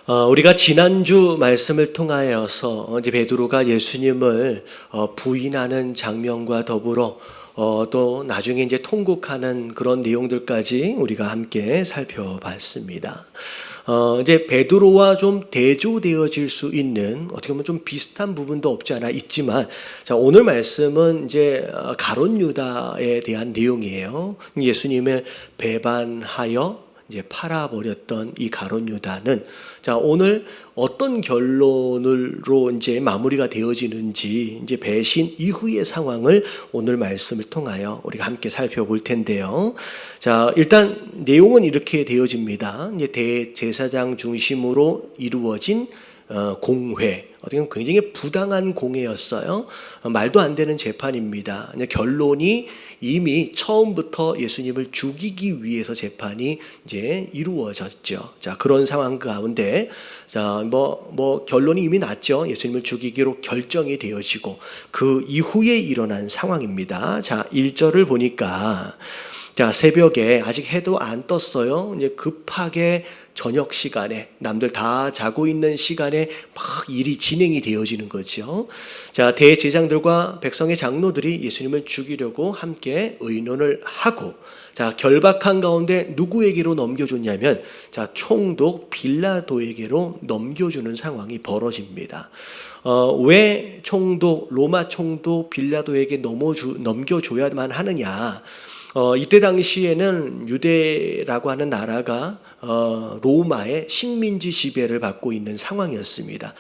우리가 지난주 말씀을 통하여서 이제 베드로가 예수님을 부인하는 장면과 더불어 또 나중에 이제 통곡하는 그런 내용들까지 우리가 함께 살펴봤습니다. 이제 베드로와 좀 대조되어질 수 있는 어떻게 보면 좀 비슷한 부분도 없지 않아 있지만, 자, 오늘 말씀은 이제 가룟 유다에 대한 내용이에요. 예수님을 배반하여 이제 팔아버렸던 이 가룟 유다는, 자, 오늘 어떤 결론으로 이제 마무리가 되어지는지, 이제 배신 이후의 상황을 오늘 말씀을 통하여 우리가 함께 살펴볼 텐데요. 자, 일단 내용은 이렇게 되어집니다. 이제 대제사장 중심으로 이루어진 공회, 어떻게 보면 굉장히 부당한 공회였어요. 말도 안 되는 재판입니다. 결론이 이미 처음부터 예수님을 죽이기 위해서 재판이 이제 이루어졌죠. 자, 그런 상황 가운데, 자, 결론이 이미 났죠. 예수님을 죽이기로 결정이 되어지고, 그 이후에 일어난 상황입니다. 자, 1절을 보니까, 자, 새벽에 아직 해도 안 떴어요. 이제 급하게 저녁 시간에, 남들 다 자고 있는 시간에 막 일이 진행이 되어지는 거죠. 자, 대제사장들과 백성의 장로들이 예수님을 죽이려고 함께 의논을 하고, 자, 결박한 가운데 누구에게로 넘겨줬냐면, 자, 총독 빌라도에게로 넘겨주는 상황이 벌어집니다. 왜 로마 총독 빌라도에게 넘겨줘야만 하느냐? 이때 당시에는 유대라고 하는 나라가 로마의 식민지 지배를 받고 있는 상황이었습니다.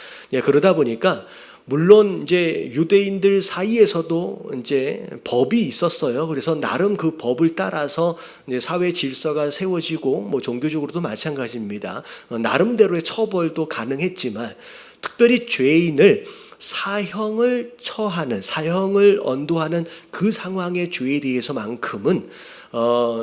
그러다 보니까 물론 이제 유대인들 사이에서도 이제 법이 있었어요. 그래서 나름 그 법을 따라서 이제 사회 질서가 세워지고, 뭐 종교적으로도 마찬가지입니다. 나름대로의 처벌도 가능했지만, 특별히 죄인을 사형을 언도하는 그 상황의 죄에 대해서만큼은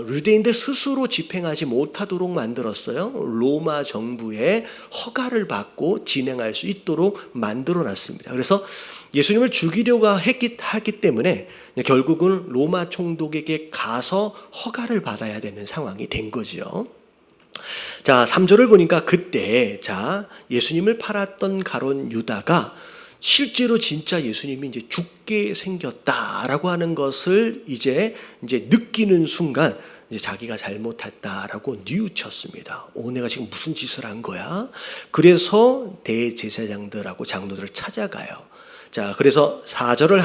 유대인들 스스로 집행하지 못하도록 만들었어요. 로마 정부의 허가를 받고 진행할 수 있도록 만들어놨습니다. 그래서 예수님을 죽이려고 하기 때문에 결국은 로마 총독에게 가서 허가를 받아야 되는 상황이 된 거죠. 자, 3절을 보니까 그때, 자, 예수님을 팔았던 가룟 유다가 실제로 진짜 예수님이 이제 죽게 생겼다라고 하는 것을 이제 느끼는 순간, 이제 자기가 잘못했다라고 뉘우쳤습니다. 내가 지금 무슨 짓을 한 거야? 그래서 대제사장들하고 장로들을 찾아가요. 자, 그래서 4절에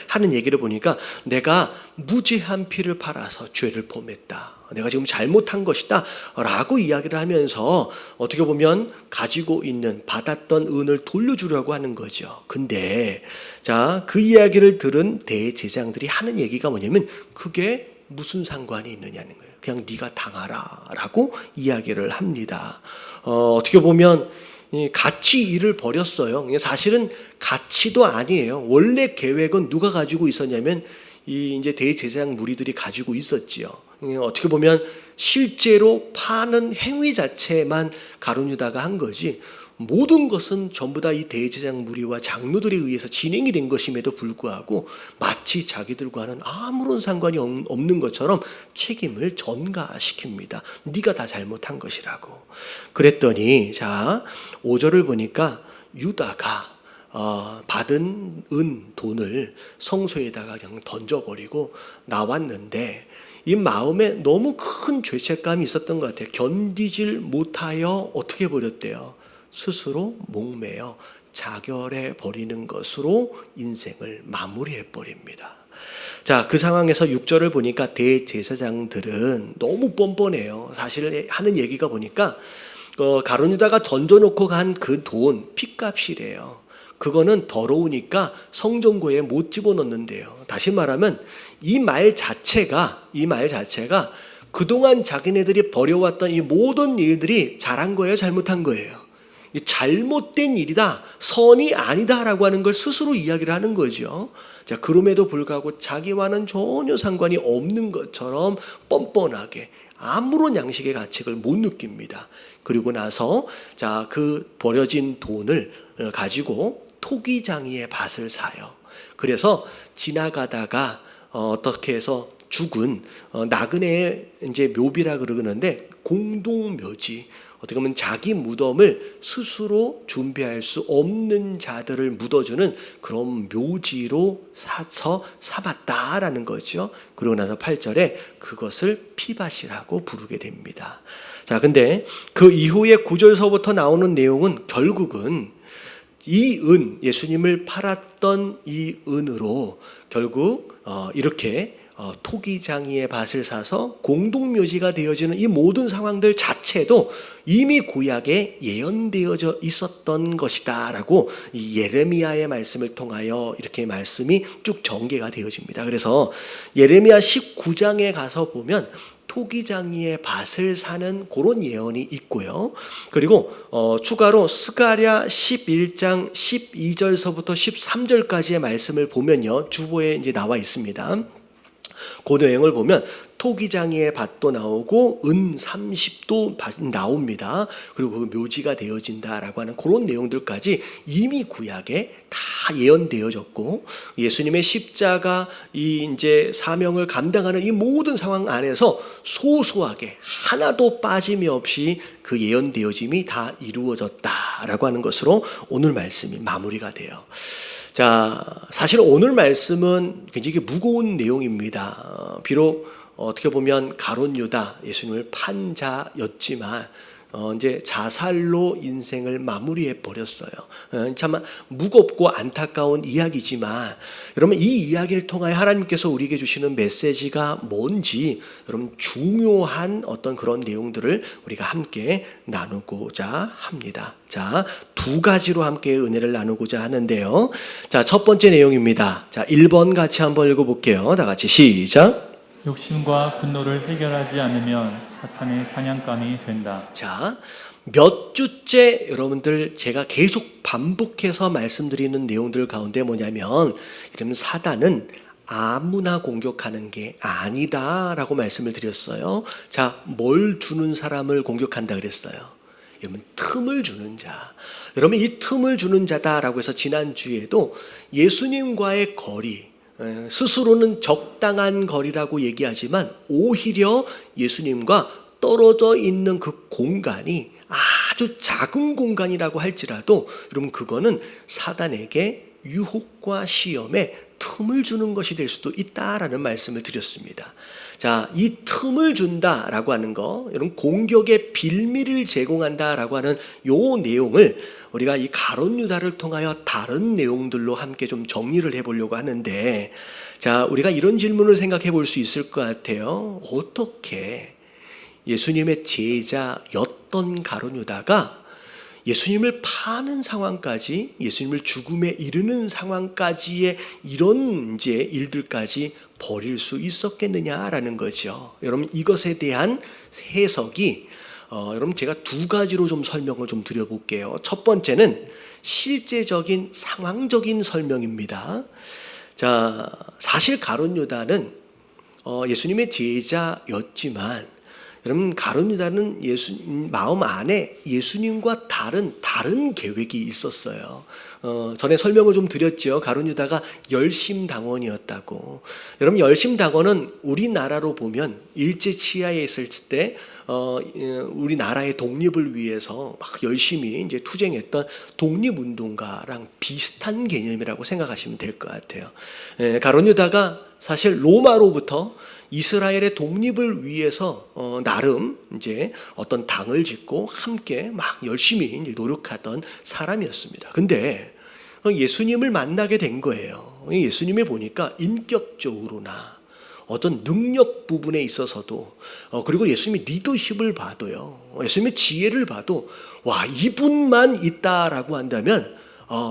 하는 얘기를 보니까, 내가 무죄한 피를 팔아서 죄를 범했다, 내가 지금 잘못한 것이다 라고 이야기를 하면서 어떻게 보면 가지고 있는 받았던 은을 돌려주려고 하는 거죠. 근데 자, 그 이야기를 들은 대제사장들이 하는 얘기가 뭐냐면, 그게 무슨 상관이 있느냐는 거예요. 그냥 네가 당하라 라고 이야기를 합니다. 어떻게 보면 같이 일을 벌였어요. 사실은 같이도 아니에요. 원래 계획은 누가 가지고 있었냐면, 이제 대제사장 무리들이 가지고 있었지요. 어떻게 보면 실제로 파는 행위 자체만 가룟 유다가 한 거지, 모든 것은 전부 다 이 대제사장 무리와 장로들에 의해서 진행이 된 것임에도 불구하고 마치 자기들과는 아무런 상관이 없는 것처럼 책임을 전가시킵니다. 네가 다 잘못한 것이라고. 그랬더니, 자, 5절을 보니까 유다가 받은 돈을 성소에다가 그냥 던져버리고 나왔는데, 이 마음에 너무 큰 죄책감이 있었던 것 같아요. 견디질 못하여 어떻게 버렸대요? 스스로 목매어 자결해 버리는 것으로 인생을 마무리해 버립니다. 자, 그 상황에서 6절을 보니까 대제사장들은 너무 뻔뻔해요. 사실 하는 얘기가 보니까 가룟 유다가 던져놓고 간 그 돈, 핏값이래요. 그거는 더러우니까 성전고에 못 집어넣는데요. 다시 말하면 이 말 자체가 그동안 자기네들이 벌여왔던 이 모든 일들이 잘한 거예요, 잘못한 거예요? 잘못된 일이다, 선이 아니다라고 하는 걸 스스로 이야기를 하는 거죠. 자, 그럼에도 불구하고 자기와는 전혀 상관이 없는 것처럼 뻔뻔하게 아무런 양식의 가책을 못 느낍니다. 그리고 나서, 자, 그 버려진 돈을 가지고 토기장이의 밭을 사요. 그래서 지나가다가 어떻게 해서 죽은 나그네의 이제 묘비라 그러는데, 공동묘지, 어떻게 보면 자기 무덤을 스스로 준비할 수 없는 자들을 묻어주는 그런 묘지로 사서 삼았다라는 거죠. 그러고 나서 8절에 그것을 피밭이라고 부르게 됩니다. 자, 근데 그 이후에 9절서부터 나오는 내용은 결국은 이 은, 예수님을 팔았던 이 은으로 결국 이렇게 토기장이의 밭을 사서 공동묘지가 되어지는 이 모든 상황들 자체도 이미 구약에 예언되어져 있었던 것이다 라고 이 예레미야의 말씀을 통하여 이렇게 말씀이 쭉 전개가 되어집니다. 그래서 예레미야 19장에 가서 보면 토기장이의 밭을 사는 그런 예언이 있고요. 그리고 추가로 스가랴 11장 12절서부터 13절까지의 말씀을 보면요, 주보에 이제 나와 있습니다. 그 내용을 보면 토기장이의 밭도 나오고 은 30도 나옵니다. 그리고 그 묘지가 되어진다라고 하는 그런 내용들까지 이미 구약에 다 예언되어졌고, 예수님의 십자가 이 이제 사명을 감당하는 이 모든 상황 안에서 소소하게 하나도 빠짐이 없이 그 예언되어짐이 다 이루어졌다라고 하는 것으로 오늘 말씀이 마무리가 돼요. 자, 사실 오늘 말씀은 굉장히 무거운 내용입니다. 비록 어떻게 보면 가룟 유다, 예수님을 판 자였지만 이제 자살로 인생을 마무리해 버렸어요. 참 무겁고 안타까운 이야기지만, 여러분 이 이야기를 통하여 하나님께서 우리에게 주시는 메시지가 뭔지, 여러분 중요한 어떤 그런 내용들을 우리가 함께 나누고자 합니다. 자, 두 가지로 함께 은혜를 나누고자 하는데요. 자, 첫 번째 내용입니다. 자, 1번 같이 한번 읽어볼게요. 다 같이 시작. 욕심과 분노를 해결하지 않으면 사탄의 사냥감이 된다. 자, 몇 주째 여러분들 제가 계속 반복해서 말씀드리는 내용들 가운데 뭐냐면, 이러면 사단은 아무나 공격하는 게 아니다라고 말씀을 드렸어요. 자, 뭘 주는 사람을 공격한다 그랬어요? 여러분, 틈을 주는 자. 여러분, 이 틈을 주는 자다라고 해서 지난주에도 예수님과의 거리, 스스로는 적당한 거리라고 얘기하지만 오히려 예수님과 떨어져 있는 그 공간이 아주 작은 공간이라고 할지라도 여러분 그거는 사단에게 유혹과 시험에 틈을 주는 것이 될 수도 있다라는 말씀을 드렸습니다. 자, 이 틈을 준다라고 하는 거, 여러분 공격의 빌미를 제공한다라고 하는 요 내용을 우리가 이 가룟 유다를 통하여 다른 내용들로 함께 좀 정리를 해보려고 하는데, 자, 우리가 이런 질문을 생각해 볼 수 있을 것 같아요. 어떻게 예수님의 제자였던 가룟 유다가 예수님을 파는 상황까지, 예수님을 죽음에 이르는 상황까지의 이런 이제 일들까지 벌일 수 있었겠느냐라는 거죠. 여러분 이것에 대한 해석이 여러분 제가 두 가지로 좀 설명을 좀 드려볼게요. 첫 번째는 실제적인 상황적인 설명입니다. 자, 사실 가룟 유다는 예수님의 제자였지만, 여러분 가룟 유다는 마음 안에 예수님과 다른 계획이 있었어요. 전에 설명을 좀 드렸죠. 가룟 유다가 열심당원이었다고. 여러분 열심당원은 우리나라로 보면 일제 치하에 있을 때 우리나라의 독립을 위해서 막 열심히 이제 투쟁했던 독립운동가랑 비슷한 개념이라고 생각하시면 될 것 같아요. 가룟 유다가 사실 로마로부터 이스라엘의 독립을 위해서 나름 이제 어떤 당을 짓고 함께 막 열심히 이제 노력하던 사람이었습니다. 근데 예수님을 만나게 된 거예요. 예수님이 보니까 인격적으로나 어떤 능력 부분에 있어서도 그리고 예수님이 리더십을 봐도요, 예수님의 지혜를 봐도 와, 이분만 있다라고 한다면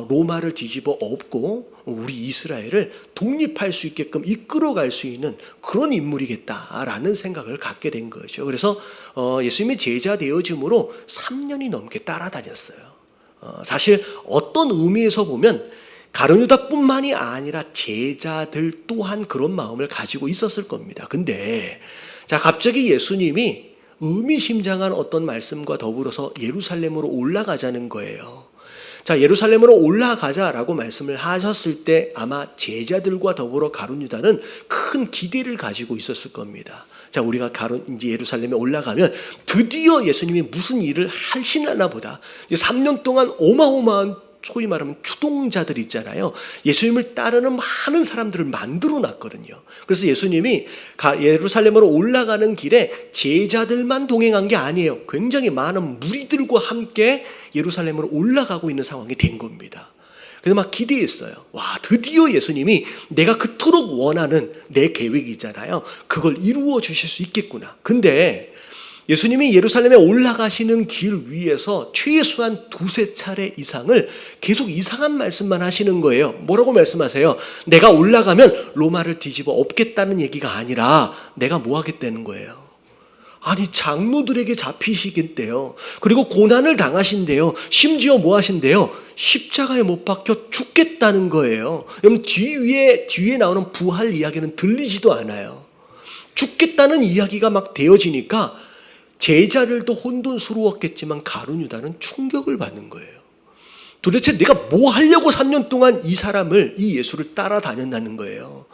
로마를 뒤집어 엎고 우리 이스라엘을 독립할 수 있게끔 이끌어갈 수 있는 그런 인물이겠다라는 생각을 갖게 된 거죠. 그래서 예수님의 제자 되어짐으로 3년이 넘게 따라다녔어요. 사실 어떤 의미에서 보면 가룟 유다뿐만이 아니라 제자들 또한 그런 마음을 가지고 있었을 겁니다. 근데 자, 갑자기 예수님이 의미심장한 어떤 말씀과 더불어서 예루살렘으로 올라가자는 거예요. 자, 예루살렘으로 올라가자라고 말씀을 하셨을 때 아마 제자들과 더불어 가룟 유다는 큰 기대를 가지고 있었을 겁니다. 자, 우리가 이제 예루살렘에 올라가면 드디어 예수님이 무슨 일을 하시나 보다. 3년 동안 어마어마한 소위 말하면 추동자들 있잖아요. 예수님을 따르는 많은 사람들을 만들어 놨거든요. 그래서 예수님이 예루살렘으로 올라가는 길에 제자들만 동행한 게 아니에요. 굉장히 많은 무리들과 함께 예루살렘으로 올라가고 있는 상황이 된 겁니다. 그래서 막 기대했어요. 와, 드디어 예수님이 내가 그토록 원하는 내 계획이잖아요. 그걸 이루어 주실 수 있겠구나. 근데 예수님이 예루살렘에 올라가시는 길 위에서 최소한 2-3차례 이상을 계속 이상한 말씀만 하시는 거예요. 뭐라고 말씀하세요? 내가 올라가면 로마를 뒤집어 엎겠다는 얘기가 아니라 내가 뭐 하겠다는 거예요. 아니, 장로들에게 잡히시겠대요. 그리고 고난을 당하신대요. 심지어 뭐 하신대요? 십자가에 못 박혀 죽겠다는 거예요. 여러분, 뒤에 나오는 부활 이야기는 들리지도 않아요. 죽겠다는 이야기가 막 되어지니까 제자들도 혼돈스러웠겠지만 가룟 유다는 충격을 받는 거예요. 도대체 내가 뭐 하려고 3년 동안 이 예수를 따라다녔다는 거예요.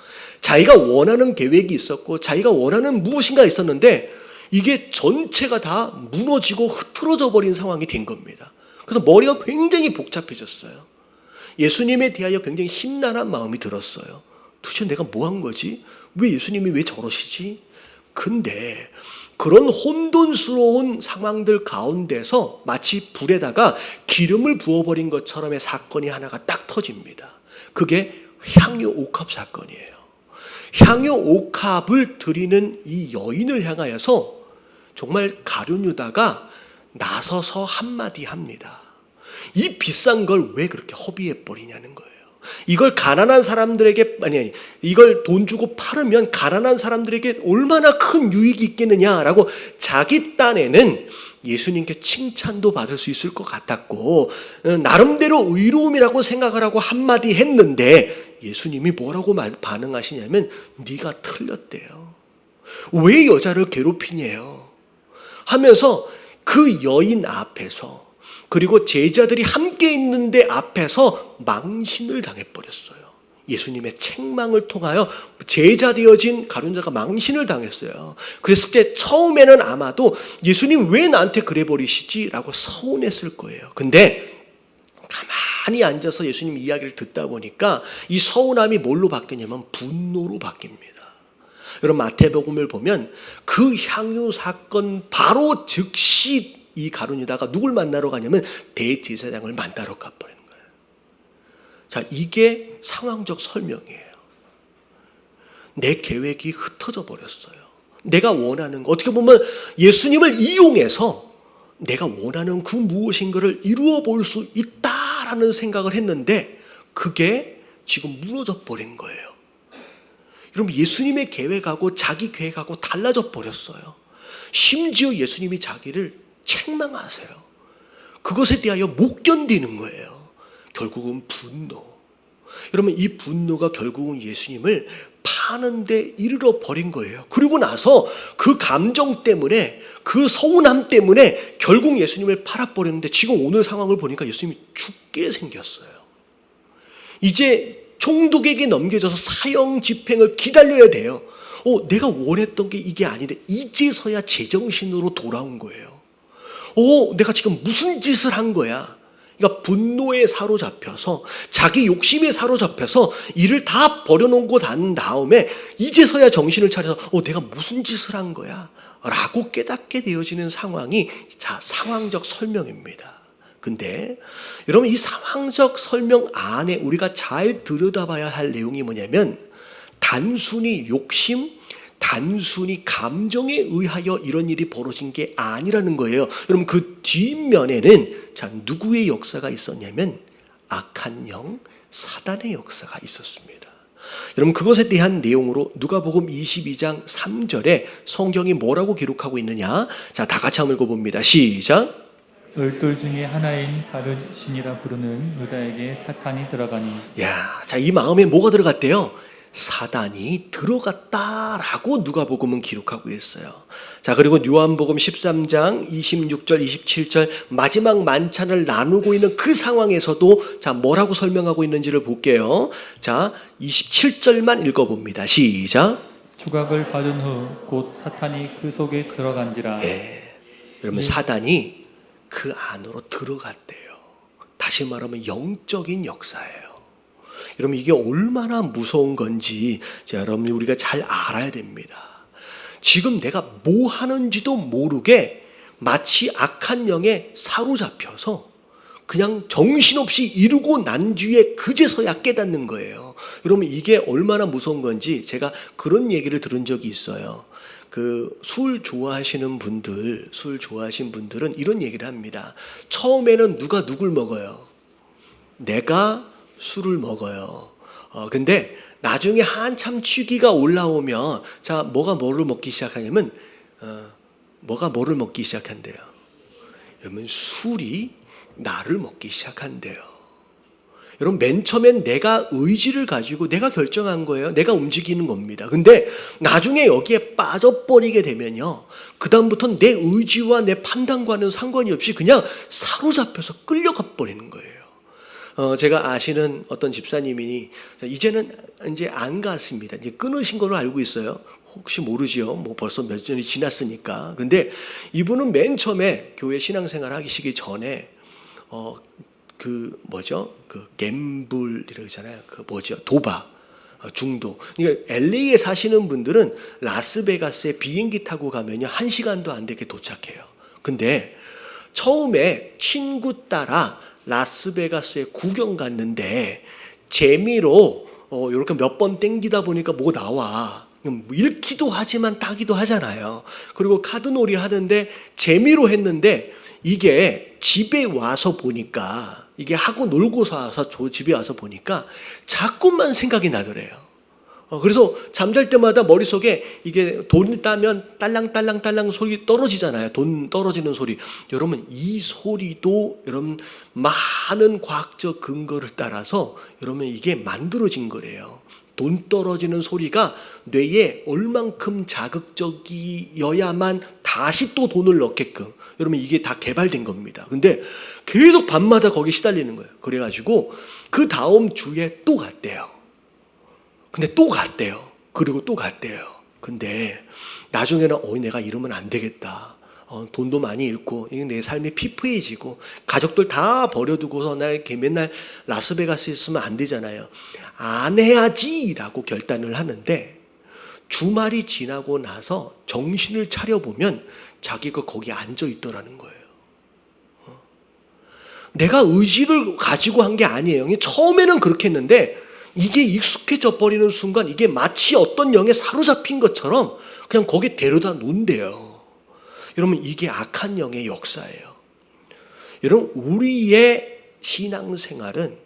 자기가 원하는 계획이 있었고 자기가 원하는 무엇인가 있었는데 이게 전체가 다 무너지고 흐트러져 버린 상황이 된 겁니다. 그래서 머리가 굉장히 복잡해졌어요. 예수님에 대하여 굉장히 심란한 마음이 들었어요. 도대체 내가 뭐 한 거지? 왜 예수님이 왜 저러시지? 근데 그런 혼돈스러운 상황들 가운데서 마치 불에다가 기름을 부어버린 것처럼의 사건이 하나가 딱 터집니다. 그게 향유 옥합 사건이에요. 향유 옥합을 드리는 이 여인을 향하여서 정말 가룟 유다가 나서서 한마디 합니다. 이 비싼 걸 왜 그렇게 허비해 버리냐는 거예요. 이걸 가난한 사람들에게 이걸 돈 주고 팔으면 가난한 사람들에게 얼마나 큰 유익이 있겠느냐라고 자기 딴에는 예수님께 칭찬도 받을 수 있을 것 같았고 나름대로 의로움이라고 생각을 하고 한마디 했는데 예수님이 뭐라고 반응하시냐면 네가 틀렸대요. 왜 여자를 괴롭히냐요 하면서 그 여인 앞에서 그리고 제자들이 함께 있는데 앞에서 망신을 당해버렸어요. 예수님의 책망을 통하여 제자 되어진 가룟 유다가 망신을 당했어요. 그랬을 때 처음에는 아마도 예수님 왜 나한테 그래 버리시지? 라고 서운했을 거예요. 근데 가만히 앉아서 예수님 이야기를 듣다 보니까 이 서운함이 뭘로 바뀌냐면 분노로 바뀝니다. 여러분, 마태복음을 보면 그 향유 사건 바로 즉시 이 가룟 유다가 누굴 만나러 가냐면 대제사장을 만나러 가버리는 거예요. 자, 이게 상황적 설명이에요. 내 계획이 흩어져 버렸어요. 내가 원하는 거, 어떻게 보면 예수님을 이용해서 내가 원하는 그 무엇인가를 이루어 볼 수 있다라는 생각을 했는데 그게 지금 무너져 버린 거예요. 여러분, 예수님의 계획하고 자기 계획하고 달라져 버렸어요. 심지어 예수님이 자기를 책망하세요. 그것에 대하여 못 견디는 거예요. 결국은 분노. 여러분, 이 분노가 결국은 예수님을 파는데 이르러 버린 거예요. 그리고 나서 그 감정 때문에 그 서운함 때문에 결국 예수님을 팔아버렸는데 지금 오늘 상황을 보니까 예수님이 죽게 생겼어요. 이제 총독에게 넘겨져서 사형 집행을 기다려야 돼요. 내가 원했던 게 이게 아닌데 이제서야 제정신으로 돌아온 거예요. 내가 지금 무슨 짓을 한 거야? 그러니까 분노에 사로잡혀서 자기 욕심에 사로잡혀서 일을 다 버려놓고 난 다음에 이제서야 정신을 차려서 내가 무슨 짓을 한 거야? 라고 깨닫게 되어지는 상황이 상황적 설명입니다. 근데 여러분, 이 상황적 설명 안에 우리가 잘 들여다봐야 할 내용이 뭐냐면 단순히 욕심, 단순히 감정에 의하여 이런 일이 벌어진 게 아니라는 거예요. 여러분, 그 뒷면에는 누구의 역사가 있었냐면 악한 영, 사단의 역사가 있었습니다. 여러분, 그것에 대한 내용으로 누가복음 22장 3절에 성경이 뭐라고 기록하고 있느냐? 자, 다 같이 한번 읽어봅니다. 시작. 열둘 중에 하나인 가룟신이라 부르는 유다에게 사탄이 들어가니. 자, 이 마음에 뭐가 들어갔대요? 사단이 들어갔다라고 누가복음은 기록하고 있어요. 자, 그리고 요한복음 13장 26절 27절 마지막 만찬을 나누고 있는 그 상황에서도 자, 뭐라고 설명하고 있는지를 볼게요. 자, 27절만 읽어봅니다. 시작. 조각을 받은 후 곧 사탄이 그 속에 들어간지라. 여러분 사단이 그 안으로 들어갔대요. 다시 말하면 영적인 역사예요. 여러분 이게 얼마나 무서운 건지 여러분 우리가 잘 알아야 됩니다. 지금 내가 뭐 하는지도 모르게 마치 악한 영에 사로잡혀서 그냥 정신없이 이루고 난 뒤에 그제서야 깨닫는 거예요. 여러분 이게 얼마나 무서운 건지 제가 그런 얘기를 들은 적이 있어요. 술 좋아하시는 분들은 이런 얘기를 합니다. 처음에는 누가 누굴 먹어요? 내가 술을 먹어요. 근데 나중에 한참 취기가 올라오면 자 뭐가 뭐를 먹기 시작하냐면 뭐가 뭐를 먹기 시작한대요. 여러분 술이 나를 먹기 시작한대요. 여러분 맨 처음엔 내가 의지를 가지고 내가 결정한 거예요. 내가 움직이는 겁니다. 근데 나중에 여기에 빠져버리게 되면요, 그 다음부터는 내 의지와 내 판단과는 상관이 없이 그냥 사로잡혀서 끌려가 버리는 거예요. 제가 아시는 어떤 집사님이 이제는 이제 안 갔습니다. 이제 끊으신 걸로 알고 있어요. 혹시 모르지요. 뭐 벌써 몇 년이 지났으니까. 근데 이분은 맨 처음에 교회 신앙생활 하시기 전에 갬블이라고 하잖아요. 도박, 중독. 그러니까 LA에 사시는 분들은 라스베가스에 비행기 타고 가면요 1시간도 안 되게 도착해요. 근데 처음에 친구 따라 라스베가스에 구경 갔는데 재미로 이렇게 몇 번 땡기다 보니까 뭐 나와. 잃기도 하지만 따기도 하잖아요. 그리고 카드놀이 하는데 재미로 했는데 이게 집에 와서 보니까 이게 하고 놀고서 와서 집에 와서 보니까 자꾸만 생각이 나더래요. 그래서 잠잘 때마다 머릿속에 이게 돈 따면 딸랑딸랑딸랑 소리 떨어지잖아요. 돈 떨어지는 소리. 여러분 이 소리도 여러분 많은 과학적 근거를 따라서 여러분 이게 만들어진 거래요. 돈 떨어지는 소리가 뇌에 얼만큼 자극적이어야만 다시 또 돈을 넣게끔 여러분 이게 다 개발된 겁니다. 근데 계속 밤마다 거기 시달리는 거예요. 그래가지고 그 다음 주에 또 갔대요. 근데 또 갔대요. 그리고 또 갔대요. 근데 나중에는 내가 이러면 안 되겠다. 돈도 많이 잃고 내 삶이 피폐해지고 가족들 다 버려두고서 나 이렇게 맨날 라스베가스에 있으면 안 되잖아요. 안 해야지라고 결단을 하는데 주말이 지나고 나서 정신을 차려보면 자기가 거기 앉아 있더라는 거예요. 내가 의지를 가지고 한 게 아니에요. 처음에는 그렇게 했는데 이게 익숙해져 버리는 순간 이게 마치 어떤 영에 사로잡힌 것처럼 그냥 거기 데려다 놓는데요. 여러분 이게 악한 영의 역사예요. 여러분 우리의 신앙생활은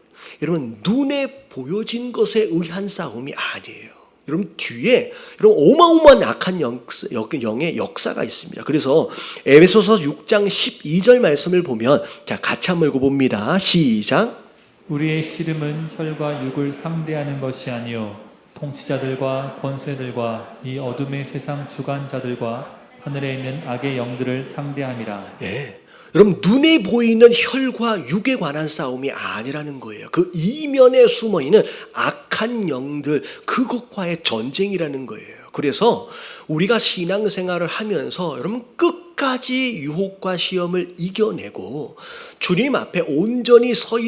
여러분 눈에 보여진 것에 의한 싸움이 아니에요. 여러분 뒤에 여러분 어마어마한 악한 영의 역사가 있습니다. 그래서 에베소서 6장 12절 말씀을 보면 자 같이 한번 읽어봅니다. 시작. 우리의 씨름은 혈과 육을 상대하는 것이 아니요 통치자들과 권세들과 이 어둠의 세상 주관자들과 하늘에 있는 악의 영들을 상대함이라. 여러분 눈에 보이는 혈과 육에 관한 싸움이 아니라는 거예요. 그 이면에 숨어있는 악한 영들 그것과의 전쟁이라는 거예요. 그래서 우리가 신앙생활을 하면서 여러분 끝까지 유혹과 시험을 이겨내고 주님 앞에 온전히 서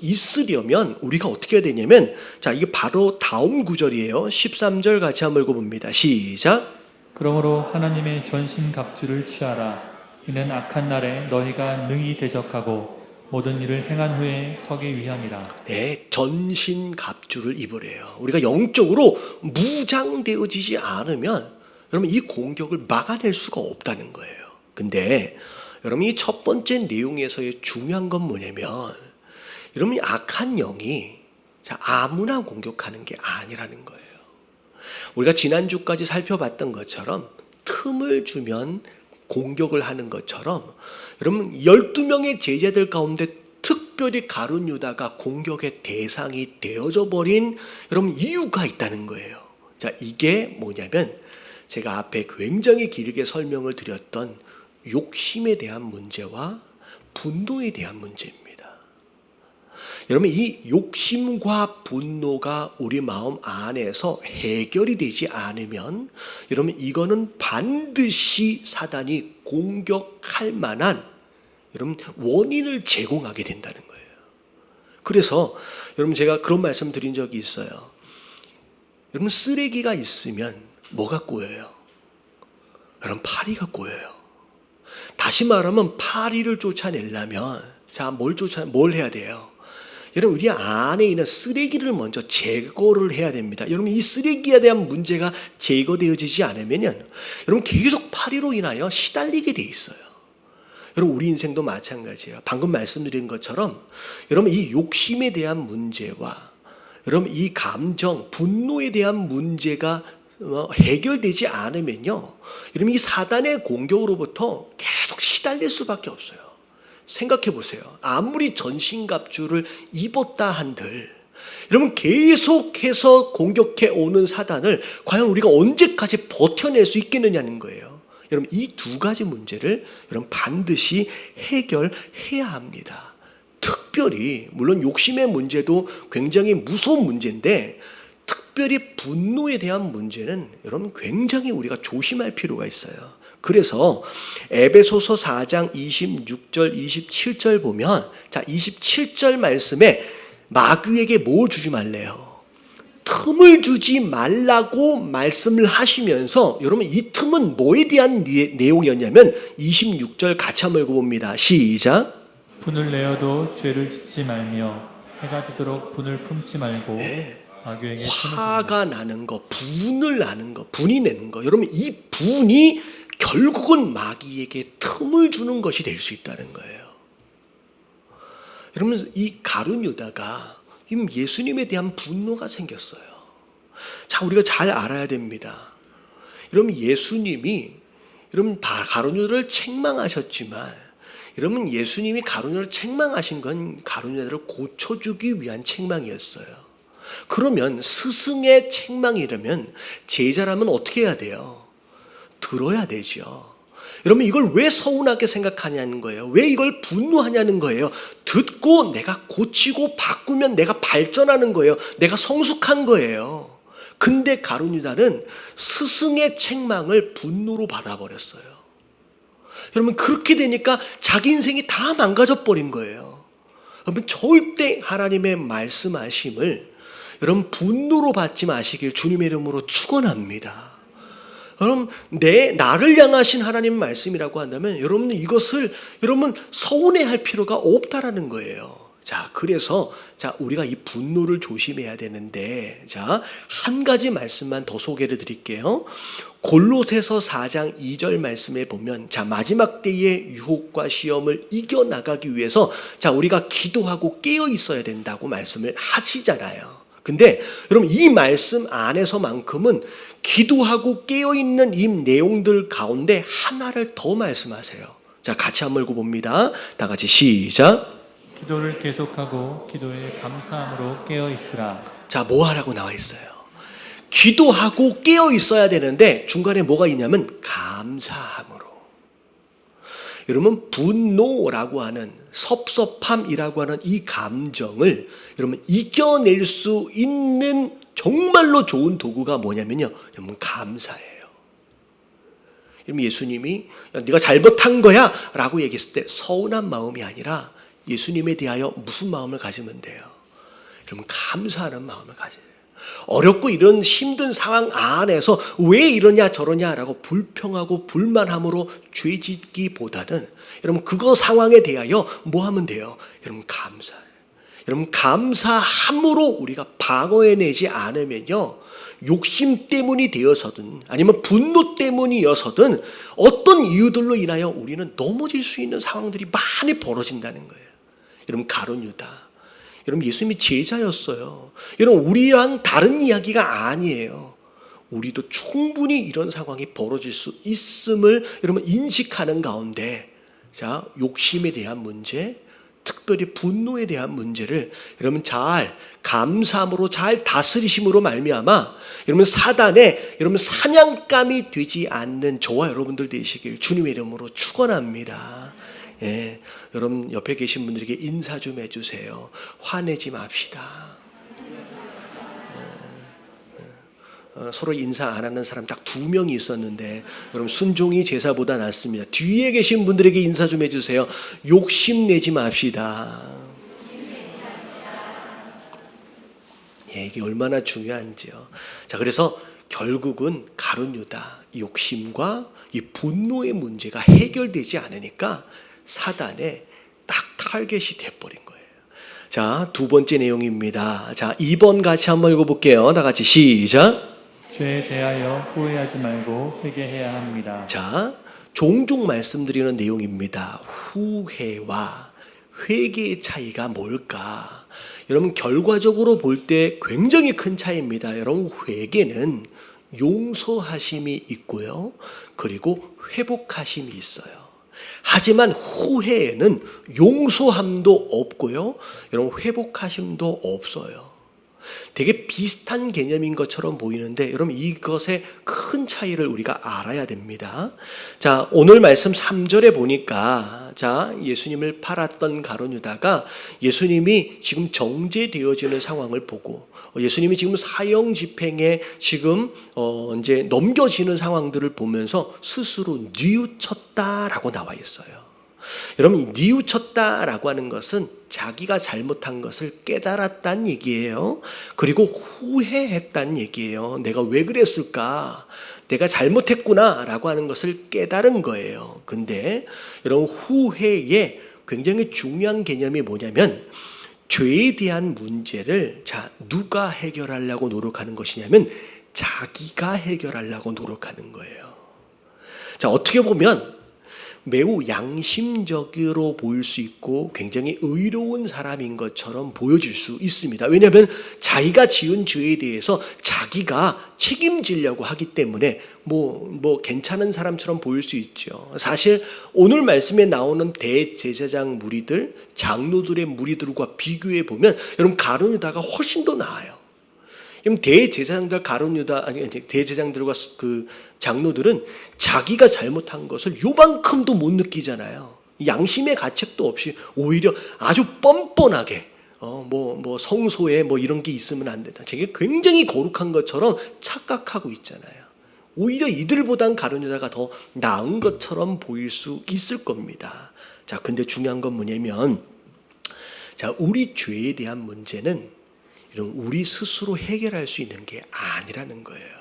있으려면 우리가 어떻게 해야 되냐면 자 이게 바로 다음 구절이에요. 13절 같이 한번 읽어봅니다. 시작. 그러므로 하나님의 전신갑주를 취하라. 이는 악한 날에 너희가 능히 대적하고 모든 일을 행한 후에 서기 위함이라. 네, 전신갑주를 입으래요. 우리가 영적으로 무장되어지지 않으면 여러분 이 공격을 막아낼 수가 없다는 거예요. 근데 여러분 이 첫 번째 내용에서의 중요한 건 뭐냐면 여러분 이 악한 영이 아무나 공격하는 게 아니라는 거예요. 우리가 지난주까지 살펴봤던 것처럼 틈을 주면 공격을 하는 것처럼 여러분 12명의 제자들 가운데 특별히 가룟 유다가 공격의 대상이 되어져 버린 여러분 이유가 있다는 거예요. 자, 이게 뭐냐면 제가 앞에 굉장히 길게 설명을 드렸던 욕심에 대한 문제와 분노에 대한 문제입니다. 여러분 이 욕심과 분노가 우리 마음 안에서 해결이 되지 않으면 여러분 이거는 반드시 사단이 공격할 만한 여러분 원인을 제공하게 된다는 거예요. 그래서 여러분 제가 그런 말씀 드린 적이 있어요. 여러분 쓰레기가 있으면 뭐가 꼬여요? 여러분 파리가 꼬여요. 다시 말하면 파리를 쫓아내려면 뭘 해야 돼요? 여러분 우리 안에 있는 쓰레기를 먼저 제거를 해야 됩니다. 여러분 이 쓰레기에 대한 문제가 제거되어지지 않으면요, 여러분 계속 파리로 인하여 시달리게 돼 있어요. 여러분 우리 인생도 마찬가지예요. 방금 말씀드린 것처럼 여러분 이 욕심에 대한 문제와 여러분 이 감정, 분노에 대한 문제가 해결되지 않으면요, 여러분 이 사단의 공격으로부터 계속 시달릴 수밖에 없어요. 생각해 보세요. 아무리 전신갑주를 입었다 한들 여러분 계속해서 공격해 오는 사단을 과연 우리가 언제까지 버텨낼 수 있겠느냐는 거예요. 여러분 이 두 가지 문제를 여러분 반드시 해결해야 합니다. 특별히 물론 욕심의 문제도 굉장히 무서운 문제인데 특별히 분노에 대한 문제는 여러분 굉장히 우리가 조심할 필요가 있어요. 그래서 에베소서 4장 26절 27절 보면 27절 말씀에 마귀에게 뭘 주지 말래요? 틈을 주지 말라고 말씀을 하시면서 여러분 이 틈은 뭐에 대한 내용이었냐면 26절 같이 한번 읽어봅니다. 시작. 분을 내어도 죄를 짓지 말며 해가 지도록 분을 품지 말고 마귀에게 화가 나는 거, 분을 나는 거, 분이 내는 거. 여러분 이 분이 결국은 마귀에게 틈을 주는 것이 될 수 있다는 거예요. 여러분 이 가룟 유다가 예수님에 대한 분노가 생겼어요. 자, 우리가 잘 알아야 됩니다. 여러분 예수님이 여러분 다 가룟 유다를 책망하셨지만 여러분 예수님이 가룟 유다를 책망하신 건 가룟 유다를 고쳐주기 위한 책망이었어요. 그러면 스승의 책망이라면 제자라면 어떻게 해야 돼요? 들어야 되죠. 여러분 이걸 왜 서운하게 생각하냐는 거예요. 왜 이걸 분노하냐는 거예요. 듣고 내가 고치고 바꾸면 내가 발전하는 거예요. 내가 성숙한 거예요. 근데 가룟 유다는 스승의 책망을 분노로 받아버렸어요. 여러분 그렇게 되니까 자기 인생이 다 망가져 버린 거예요. 여러분 절대 하나님의 말씀하심을 여러분 분노로 받지 마시길 주님의 이름으로 축원합니다. 여러분 나를 향하신 하나님의 말씀이라고 한다면 여러분은 이것을 여러분 서운해할 필요가 없다라는 거예요. 자, 그래서 우리가 이 분노를 조심해야 되는데 한 가지 말씀만 더 소개를 드릴게요. 골로새서 4장 2절 말씀에 보면 마지막 때의 유혹과 시험을 이겨나가기 위해서 우리가 기도하고 깨어 있어야 된다고 말씀을 하시잖아요. 근데 여러분 이 말씀 안에서만큼은 기도하고 깨어있는 이 내용들 가운데 하나를 더 말씀하세요. 같이 한번 읽어봅니다. 다 같이 시작. 기도를 계속하고 기도에 감사함으로 깨어 있으라. 뭐 하라고 나와 있어요? 기도하고 깨어 있어야 되는데 중간에 뭐가 있냐면 감사함으로. 여러분 분노라고 하는 섭섭함이라고 하는 이 감정을 여러분 이겨낼 수 있는 정말로 좋은 도구가 뭐냐면요, 여러분 감사예요. 여러분 예수님이 네가 잘못한 거야 라고 얘기했을 때 서운한 마음이 아니라 예수님에 대하여 무슨 마음을 가지면 돼요? 여러분 감사하는 마음을 가져야 돼요. 어렵고 이런 힘든 상황 안에서 왜 이러냐 저러냐라고 불평하고 불만함으로 죄짓기보다는 여러분 그거 상황에 대하여 뭐 하면 돼요? 여러분 감사해요. 여러분 감사함으로 우리가 방어해내지 않으면요, 욕심 때문이 되어서든 아니면 분노 때문이어서든 어떤 이유들로 인하여 우리는 넘어질 수 있는 상황들이 많이 벌어진다는 거예요. 여러분 가룟 유다, 여러분 예수님이 제자였어요. 여러분 우리랑 다른 이야기가 아니에요. 우리도 충분히 이런 상황이 벌어질 수 있음을 여러분 인식하는 가운데 욕심에 대한 문제, 특별히 분노에 대한 문제를 여러분 잘 감사함으로 잘 다스리심으로 말미암아 여러분 사단의 여러분 사냥감이 되지 않는 저와 여러분들 되시길 주님의 이름으로 축원합니다. 예, 여러분 옆에 계신 분들에게 인사 좀 해주세요. 화내지 맙시다. 서로 인사 안 하는 사람 딱 2명이 있었는데 여러분 순종이 제사보다 낫습니다. 뒤에 계신 분들에게 인사 좀 해주세요. 욕심내지 맙시다. 예, 이게 얼마나 중요한지요. 자, 그래서 결국은 가룟 유다 욕심과 이 분노의 문제가 해결되지 않으니까 사단의 딱 타겟이 돼버린 거예요. 자, 2번째 내용입니다. 자, 2번 같이 한번 읽어볼게요. 다 같이 시작. 죄에 대하여 후회하지 말고 회개해야 합니다. 자, 종종 말씀드리는 내용입니다. 후회와 회개의 차이가 뭘까? 여러분 결과적으로 볼 때 굉장히 큰 차이입니다. 여러분 회개는 용서하심이 있고요. 그리고 회복하심이 있어요. 하지만 후회에는 용서함도 없고요. 여러분 회복하심도 없어요. 되게 비슷한 개념인 것처럼 보이는데 여러분 이것의 큰 차이를 우리가 알아야 됩니다. 자, 오늘 말씀 3절에 보니까 자, 예수님을 팔았던 가룟 유다가 예수님이 지금 정죄되어지는 상황을 보고 예수님이 지금 사형 집행에 지금 이제 넘겨지는 상황들을 보면서 스스로 뉘우쳤다라고 나와 있어요. 여러분 뉘우쳤다라고 하는 것은 자기가 잘못한 것을 깨달았다는 얘기예요. 그리고 후회했다는 얘기예요. 내가 왜 그랬을까? 내가 잘못했구나 라고 하는 것을 깨달은 거예요. 근데 여러분 후회의 굉장히 중요한 개념이 뭐냐면 죄에 대한 문제를 자 누가 해결하려고 노력하는 것이냐면 자기가 해결하려고 노력하는 거예요. 자, 어떻게 보면 매우 양심적으로 보일 수 있고 굉장히 의로운 사람인 것처럼 보여질 수 있습니다. 왜냐하면 자기가 지은 죄에 대해서 자기가 책임지려고 하기 때문에 뭐 괜찮은 사람처럼 보일 수 있죠. 사실 오늘 말씀에 나오는 대제사장 무리들, 장로들의 무리들과 비교해 보면 여러분 가룟 유다가 훨씬 더 나아요. 대제사장들 대제사장들과 그 장로들은 자기가 잘못한 것을 요만큼도 못 느끼잖아요. 양심의 가책도 없이 오히려 아주 뻔뻔하게 뭐 성소에 뭐 이런 게 있으면 안 된다. 되게 굉장히 거룩한 것처럼 착각하고 있잖아요. 오히려 이들보단 가룟 유다가 더 나은 것처럼 보일 수 있을 겁니다. 자, 근데 중요한 건 뭐냐면 자, 우리 죄에 대한 문제는 우리 스스로 해결할 수 있는 게 아니라는 거예요.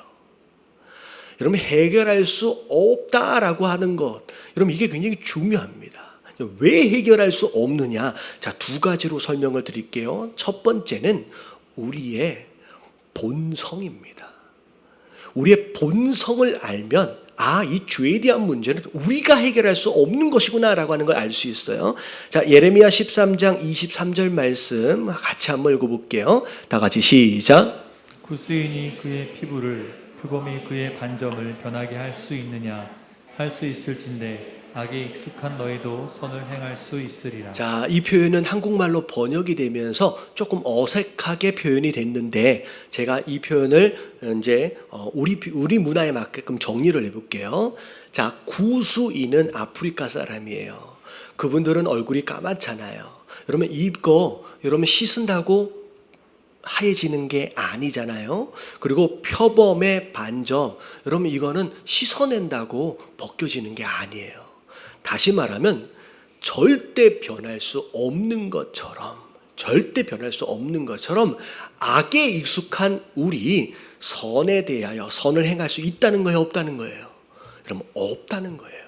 여러분 해결할 수 없다라고 하는 것, 여러분 이게 굉장히 중요합니다. 왜 해결할 수 없느냐? 자, 2가지로 설명을 드릴게요. 첫 번째는 우리의 본성입니다. 우리의 본성을 알면 이 죄에 대한 문제는 우리가 해결할 수 없는 것이구나라고 하는 걸 알 수 있어요. 자, 예레미야 13장 23절 말씀 같이 한번 읽어볼게요. 다 같이 시작. 구스인이 그의 피부를 표범이 그의 반점을 변하게 할 수 있느냐? 할 수 있을진데 악에 익숙한 너희도 선을 행할 수 있으리라. 자, 이 표현은 한국말로 번역이 되면서 조금 어색하게 표현이 됐는데 제가 이 표현을 이제 우리 문화에 맞게끔 정리를 해볼게요. 자, 구스인은 아프리카 사람이에요. 그분들은 얼굴이 까맣잖아요. 여러분 이거 여러분 씻은다고 하얘지는 게 아니잖아요. 그리고 표범의 반점, 여러분 이거는 씻어낸다고 벗겨지는 게 아니에요. 다시 말하면 절대 변할 수 없는 것처럼 악에 익숙한 우리 선에 대하여 선을 행할 수 있다는 거예요, 없다는 거예요? 여러분 없다는 거예요.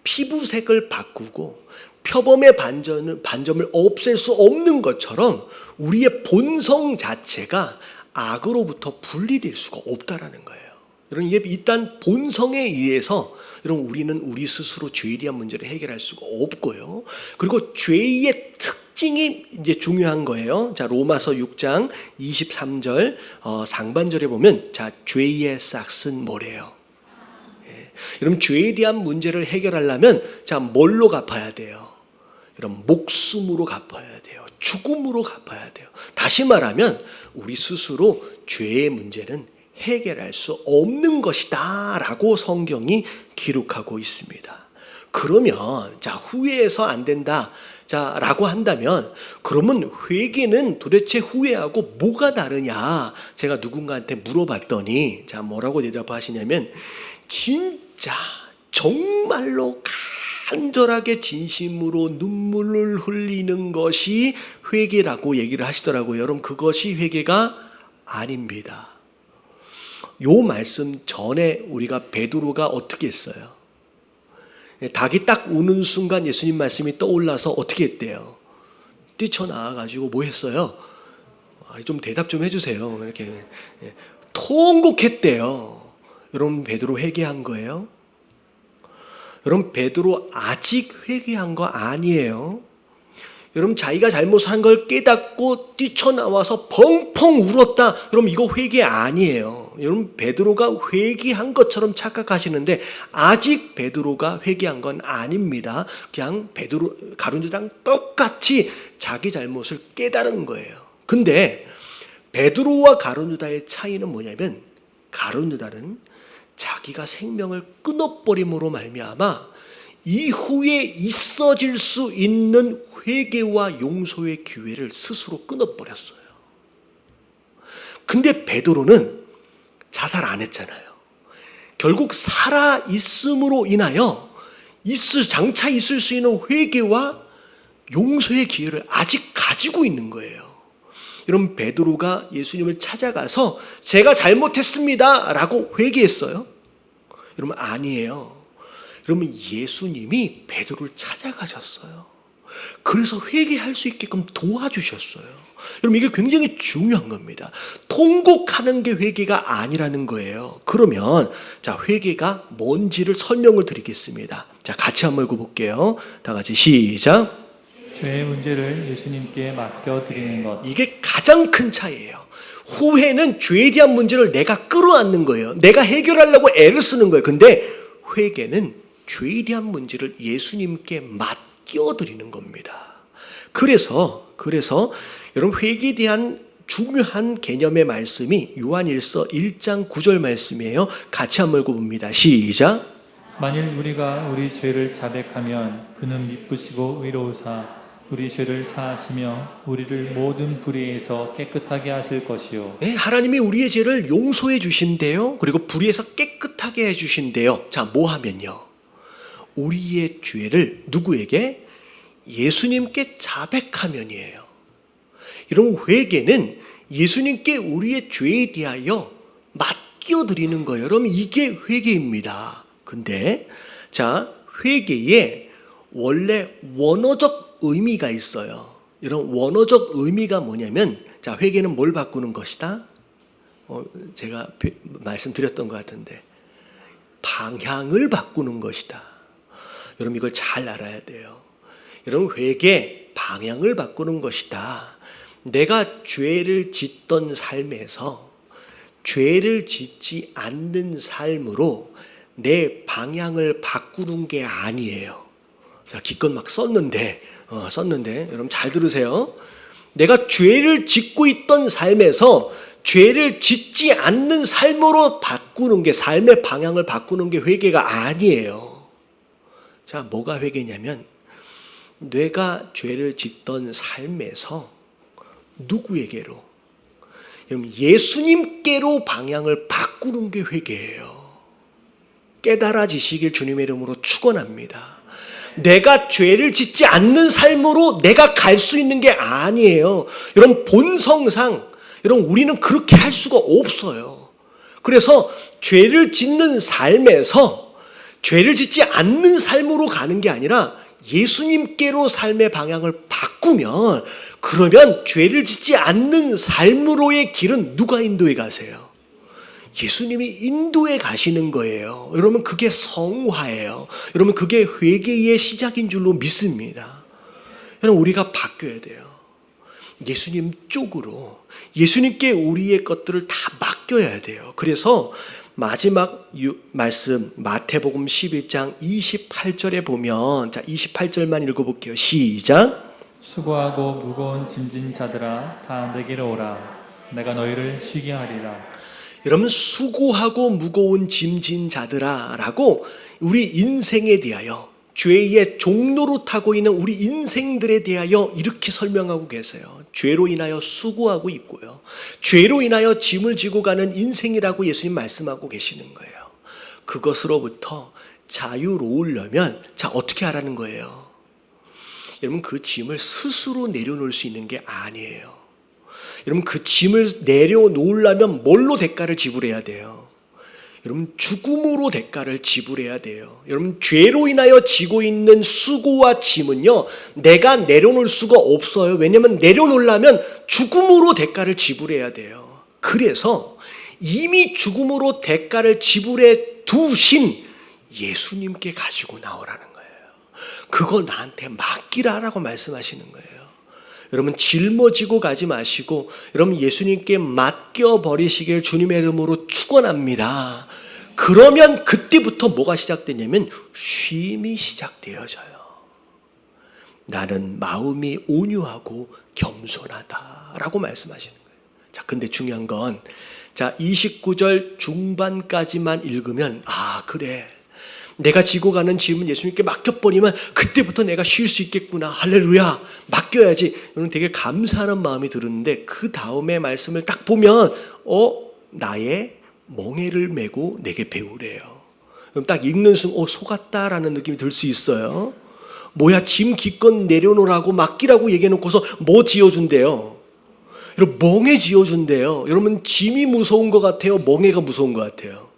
피부색을 바꾸고 표범의 반점을 없앨 수 없는 것처럼 우리의 본성 자체가 악으로부터 분리될 수가 없다라는 거예요. 여러분 이게 일단 본성에 의해서 여러분 우리는 우리 스스로 죄에 대한 문제를 해결할 수가 없고요. 그리고 죄의 특징이 이제 중요한 거예요. 자, 로마서 6장 23절 상반절에 보면 자, 죄의 싹은 뭐래요? 여러분 죄에 대한 문제를 해결하려면 자, 뭘로 갚아야 돼요? 여러분 목숨으로 갚아야 돼요. 죽음으로 갚아야 돼요. 다시 말하면 우리 스스로 죄의 문제는 해결할 수 없는 것이다 라고 성경이 기록하고 있습니다. 그러면 자, 후회해서 안 된다. 자, 라고 한다면 그러면 회개는 도대체 후회하고 뭐가 다르냐? 제가 누군가한테 물어봤더니 자, 뭐라고 대답하시냐면 진짜 정말로 간절하게 진심으로 눈물을 흘리는 것이 회개라고 얘기를 하시더라고요. 여러분, 그것이 회개가 아닙니다. 요 말씀 전에 우리가 베드로가 어떻게 했어요? 닭이 딱 우는 순간 예수님 말씀이 떠올라서 어떻게 했대요? 뛰쳐나와가지고 뭐 했어요? 좀 대답 좀 해주세요. 이렇게 통곡했대요. 여러분, 베드로 회개한 거예요? 여러분, 베드로 아직 회개한 거 아니에요. 여러분, 자기가 잘못한 걸 깨닫고 뛰쳐나와서 펑펑 울었다. 여러분, 이거 회개 아니에요. 여러분, 베드로가 회개한 것처럼 착각하시는데 아직 베드로가 회개한 건 아닙니다. 그냥 베드로 가룟유다랑 똑같이 자기 잘못을 깨달은 거예요. 근데 베드로와 가룟유다의 차이는 뭐냐면 가룟유다는 자기가 생명을 끊어버림으로 말미암아 이후에 있어질 수 있는 회개와 용서의 기회를 스스로 끊어버렸어요. 근데 베드로는 자살 안 했잖아요. 결국 살아 있음으로 인하여 장차 있을 수 있는 회개와 용서의 기회를 아직 가지고 있는 거예요. 여러분, 베드로가 예수님을 찾아가서 제가 잘못했습니다 라고 회개했어요? 여러분, 아니에요. 여러분, 예수님이 베드로를 찾아가셨어요. 그래서 회개할 수 있게끔 도와주셨어요. 여러분, 이게 굉장히 중요한 겁니다. 통곡하는 게 회개가 아니라는 거예요. 그러면 자, 회개가 뭔지를 설명을 드리겠습니다. 자, 같이 한번 읽어볼게요. 다 같이 시작. 죄의 문제를 예수님께 맡겨드리는 것. 이게 가장 큰 차이예요. 후회는 죄에 대한 문제를 내가 끌어안는 거예요. 내가 해결하려고 애를 쓰는 거예요. 근데 회개는 죄에 대한 문제를 예수님께 맡겨드리는 겁니다. 그래서 여러분, 회개에 대한 중요한 개념의 말씀이 요한일서 1장 9절 말씀이에요. 같이 한번 읽어봅니다. 시작. 만일 우리가 우리 죄를 자백하면 그는 미쁘시고 의로우사 우리 죄를 사하시며 우리를 모든 불의에서 깨끗하게 하실 것이요. 네, 하나님이 우리의 죄를 용서해 주신대요. 그리고 불의에서 깨끗하게 해 주신대요. 자, 뭐 하면요? 우리의 죄를 누구에게? 예수님께 자백하면이에요. 이런 회개는 예수님께 우리의 죄에 대하여 맡겨드리는 거예요. 여러분, 이게 회개입니다. 근데 자, 회개에 원래 원어적 의미가 있어요. 이런 원어적 의미가 뭐냐면, 자, 회개는 뭘 바꾸는 것이다? 제가 말씀드렸던 것 같은데, 방향을 바꾸는 것이다. 여러분, 이걸 잘 알아야 돼요. 여러분, 회개, 방향을 바꾸는 것이다. 내가 죄를 짓던 삶에서 죄를 짓지 않는 삶으로 내 방향을 바꾸는 게 아니에요. 자, 기껏 막 썼는데 여러분 잘 들으세요. 내가 죄를 짓고 있던 삶에서 죄를 짓지 않는 삶으로 바꾸는 게, 삶의 방향을 바꾸는 게 회개가 아니에요. 자, 뭐가 회개냐면 내가 죄를 짓던 삶에서 누구에게로? 여러분, 예수님께로 방향을 바꾸는 게 회개예요. 깨달아지시길 주님의 이름으로 축원합니다. 내가 죄를 짓지 않는 삶으로 내가 갈 수 있는 게 아니에요. 여러분, 본성상 여러분, 우리는 그렇게 할 수가 없어요. 그래서 죄를 짓는 삶에서 죄를 짓지 않는 삶으로 가는 게 아니라 예수님께로 삶의 방향을 바꾸면, 그러면 죄를 짓지 않는 삶으로의 길은 누가 인도해 가세요? 예수님이 인도해 가시는 거예요. 여러분, 그게 성화예요. 여러분, 그게 회개의 시작인 줄로 믿습니다. 여러분, 우리가 바뀌어야 돼요. 예수님 쪽으로, 예수님께 우리의 것들을 다 맡겨야 돼요. 그래서 마지막 말씀 마태복음 11장 28절에 보면, 자, 28절만 읽어볼게요. 시작. 수고하고 무거운 짐진 자들아 다 내게로 오라. 내가 너희를 쉬게 하리라. 여러분, 수고하고 무거운 짐진 자들아 라고 우리 인생에 대하여, 죄의 종로로 타고 있는 우리 인생들에 대하여 이렇게 설명하고 계세요. 죄로 인하여 수고하고 있고요. 죄로 인하여 짐을 지고 가는 인생이라고 예수님 말씀하고 계시는 거예요. 그것으로부터 자유로우려면 자 어떻게 하라는 거예요? 여러분 그 짐을 스스로 내려놓을 수 있는 게 아니에요. 여러분 그 짐을 내려놓으려면 뭘로 대가를 지불해야 돼요? 여러분 죽음으로 대가를 지불해야 돼요. 여러분 죄로 인하여 지고 있는 수고와 짐은요 내가 내려놓을 수가 없어요. 왜냐하면 내려놓으려면 죽음으로 대가를 지불해야 돼요. 그래서 이미 죽음으로 대가를 지불해 두신 예수님께 가지고 나오라는 거예요. 그거 나한테 맡기라라고 말씀하시는 거예요. 여러분 짊어지고 가지 마시고 여러분 예수님께 맡겨버리시길 주님의 이름으로 축원합니다. 그러면 그때부터 뭐가 시작되냐면 쉼이 시작되어져요. 나는 마음이 온유하고 겸손하다라고 말씀하시는 거예요. 자, 근데 중요한 건 자 29절 중반까지만 읽으면 아 그래 내가 지고 가는 짐은 예수님께 맡겨버리면 그때부터 내가 쉴 수 있겠구나. 할렐루야. 맡겨야지. 여러분 되게 감사하는 마음이 드는데 그 다음에 말씀을 딱 보면 나의 멍에를 메고 내게 배우래요. 그럼 딱 읽는 순간 속았다라는 느낌이 들 수 있어요. 뭐야 짐 기껏 내려놓으라고 맡기라고 얘기해놓고서 뭐 지어준대요? 여러분 멍에 지어준대요. 여러분 짐이 무서운 것 같아요? 멍에가 무서운 것 같아요?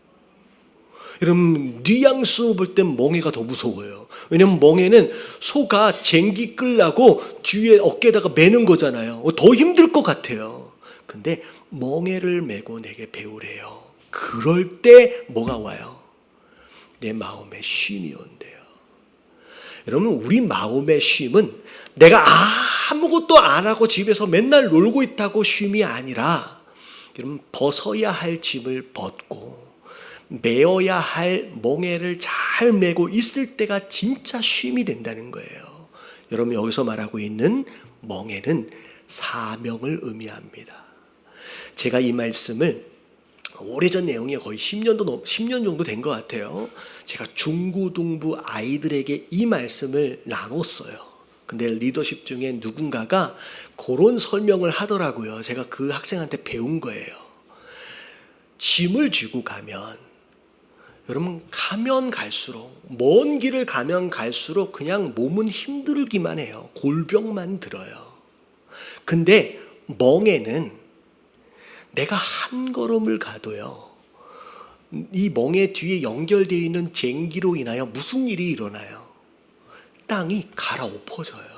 여러분 뉘앙스로 볼 땐 멍에가 더 무서워요. 왜냐하면 멍에는 소가 쟁기 끌라고 뒤에 어깨에다가 매는 거잖아요. 더 힘들 것 같아요. 근데 멍에를 메고 내게 배우래요. 그럴 때 뭐가 와요? 내 마음에 쉼이 온대요. 여러분 우리 마음의 쉼은 내가 아무것도 안 하고 집에서 맨날 놀고 있다고 쉼이 아니라 여러분 벗어야 할 짐을 벗고 메어야 할 멍에를 잘 메고 있을 때가 진짜 쉼이 된다는 거예요. 여러분 여기서 말하고 있는 멍에는 사명을 의미합니다. 제가 이 말씀을 오래전 내용이 거의 10년 정도 된 것 같아요. 제가 중고등부 아이들에게 이 말씀을 나눴어요. 근데 리더십 중에 누군가가 그런 설명을 하더라고요. 제가 그 학생한테 배운 거예요. 짐을 지고 가면 여러분 가면 갈수록 먼 길을 가면 갈수록 그냥 몸은 힘들기만 해요. 골병만 들어요. 근데 멍에는 내가 한 걸음을 가도요. 이 멍에 뒤에 연결되어 있는 쟁기로 인하여 무슨 일이 일어나요? 땅이 갈아엎어져요.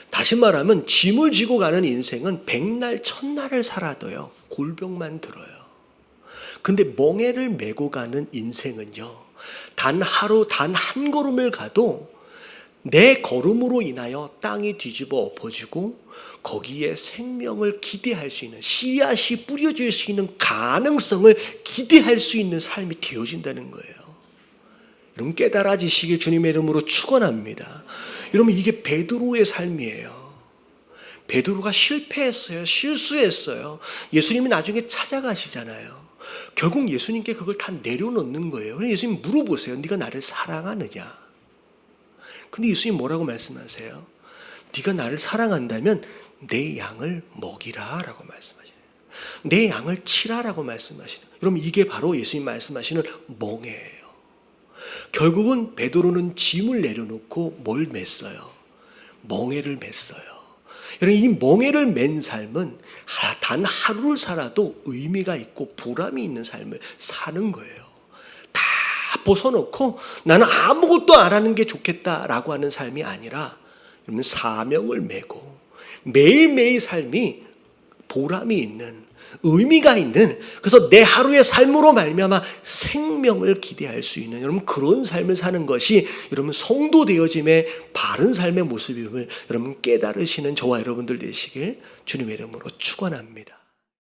다시 말하면 짐을 지고 가는 인생은 백날 천날을 살아도요. 골병만 들어요. 근데 멍에를 메고 가는 인생은요. 단 하루 단 한 걸음을 가도 내 걸음으로 인하여 땅이 뒤집어 엎어지고 거기에 생명을 기대할 수 있는 씨앗이 뿌려질 수 있는 가능성을 기대할 수 있는 삶이 되어진다는 거예요. 여러분 깨달아지시길 주님의 이름으로 축원합니다. 여러분 이게 베드로의 삶이에요. 베드로가 실패했어요. 실수했어요. 예수님이 나중에 찾아가시잖아요. 결국 예수님께 그걸 다 내려놓는 거예요. 그래서 예수님 물어보세요. 네가 나를 사랑하느냐? 근데 예수님 뭐라고 말씀하세요? 네가 나를 사랑한다면 내 양을 먹이라 라고 말씀하시네요. 내 양을 치라라고 말씀하시네요. 여러분 이게 바로 예수님 말씀하시는 멍에예요. 결국은 베드로는 짐을 내려놓고 뭘 맸어요? 멍에를 맸어요. 여러분 이 멍에를 맨 삶은 단 하루를 살아도 의미가 있고 보람이 있는 삶을 사는 거예요. 다 벗어놓고 나는 아무것도 안 하는 게 좋겠다라고 하는 삶이 아니라 여러분 사명을 메고 매일매일 삶이 보람이 있는 의미가 있는 그래서 내 하루의 삶으로 말미암아 생명을 기대할 수 있는 여러분 그런 삶을 사는 것이 여러분 성도 되어짐의 바른 삶의 모습임을 여러분 깨달으시는 저와 여러분들 되시길 주님의 이름으로 축원합니다.